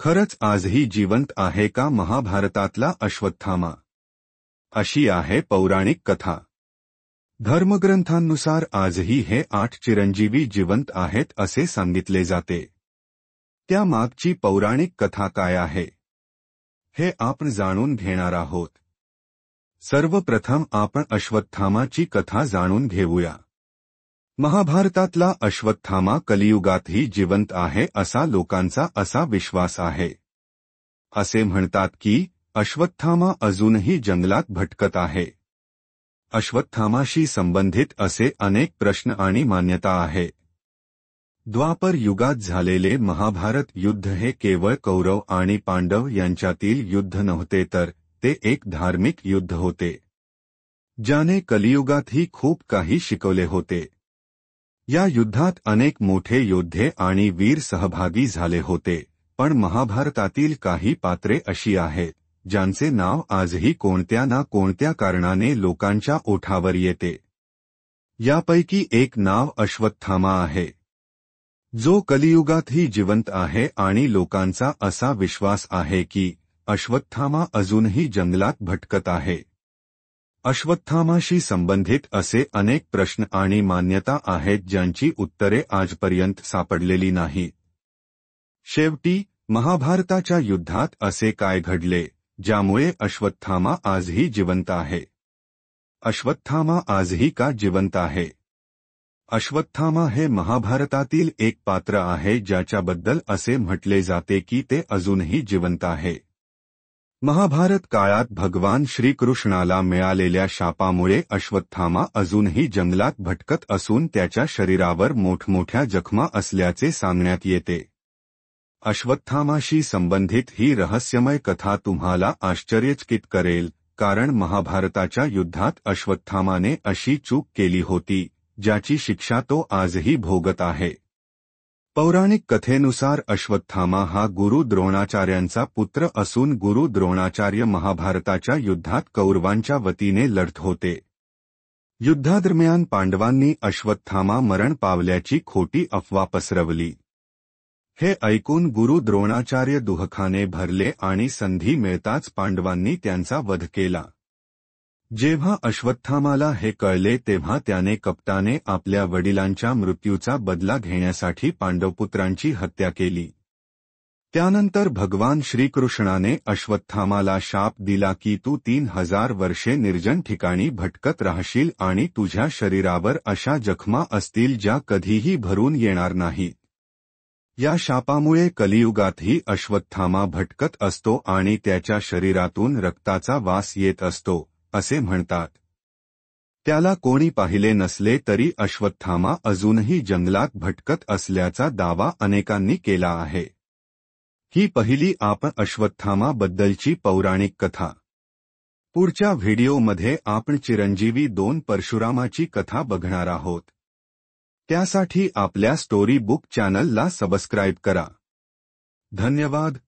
खरंच आजही जिवंत आहे का महाभारतातला अश्वत्थामा? अशी आहे पौराणिक कथा। धर्मग्रंथांनुसार आजही हे 8 चिरंजीवी जिवंत आहेत असे सांगितले जाते। त्या मागची पौराणिक कथा काय आहे हे आपण जाणून घेणार आहोत। सर्वप्रथम आपण अश्वत्थामाची कथा जाणून घेऊया। महाभारतातला अश्वत्थामा कलियुगातही जिवंत आहे असा लोकांचा असा विश्वास आहे। असे म्हणतात की अश्वत्थामा अजूनही जंगलात भटकत आहे। अश्वत्थामाशी संबंधित असे अनेक प्रश्न आणि मान्यता आहे। द्वापर युगात झालेले महाभारत युद्ध हे केवळ कौरव आणि पांडव यांच्यातील युद्ध नव्हते, तर ते एक धार्मिक युद्ध होते ज्याने कलियुगातही खूप काही शिकवले होते। या युद्धात अनेक मोठे योद्धे आणि वीर सहभागी झाले होते, पण महाभारतातील काही पात्रे अशी आहेत ज्यांचे नाव आजही कोणत्या ना कोणत्या कारणाने लोकांच्या ओठावर येते। यापैकी एक नाव अश्वत्थामा आहे, जो कलियुगातही जिवंत आहे आणि लोकांचा असा विश्वास आहे की अश्वत्थामा अजूनही जंगलात भटकत आहे। अश्वत्थामाशी संबंधित असे अनेक प्रश्न आणि मान्यता आहेत ज्यांची उत्तरे आजपर्यंत सापडलेली नाहीत। शेवटी महाभारताच्या युद्धात असे काय घडले ज्यामुळे अश्वत्थामा आजही जिवंत आहे? अश्वत्थामा आजही का जिवंत आहे? अश्वत्थामा हे महाभारतातील एक पात्र आहे ज्याच्याबद्दल असे म्हटले जाते की ते अजूनही जिवंत आहे। महाभारत काळात भगवान श्रीकृष्णाला मिळालेल्या शापामुळे अश्वत्थामा अजूनही जंगलात भटकत असून त्याच्या शरीरावर मोठमोठ्या जखमा असल्याचे सांगण्यात येते। अश्वत्थामाशी संबंधित ही रहस्यमय कथा तुम्हाला आश्चर्यचकित करेल, कारण महाभारताच्या युद्धात अश्वत्थामाने अशी चूक केली होती ज्याची शिक्षा तो आजही भोगत आहे। पौराणिक कथेनुसार अश्वत्थामा हा गुरु द्रोणाचार्यांचा पुत्र असून गुरु द्रोणाचार्य महाभारताच्या युद्धात कौरवांच्या वतीने लढत होते। युद्धादरम्यान पांडवांनी अश्वत्थामा मरण पावल्याची खोटी अफवा पसरवली। हे ऐकून गुरु द्रोणाचार्य दुःखाने भरले आणि संधी मिळताच पांडवांनी त्यांचा वध केला। जेव्हा अश्वत्थामाला हे कळले तेव्हा त्याने कपटाने आपल्या वडिलांच्या मृत्यूचा बदला घेण्यासाठी पांडवपुत्रांची हत्या केली। त्यानंतर भगवान श्रीकृष्णाने अश्वत्थामाला शाप दिला की तू 3000 वर्षे निर्जन ठिकाणी भटकत राहशील आणि तुझ्या शरीरावर अशा जखमा असतील ज्या कधीही भरून येणार नाहीत। या शापामुळे कलियुगातही अश्वत्थामा भटकत असतो आणि त्याच्या शरीरातून रक्ताचा वास येत असतो असे म्हणतात। त्याला कोणी पाहिले नसले तरी अश्वत्थामा अजूनही जंगलात भटकत असल्याचा दावा अनेकांनी केला आहे। ही पहिली आपण अश्वत्थामा बद्दलची पौराणिक कथा। पुढच्या व्हिडिओमध्ये आपण चिरंजीवी 2 परशुरामाची कथा बघणार आहोत। त्यासाठी आपल्या स्टोरी बुक चॅनलला सबस्क्राईब करा। धन्यवाद।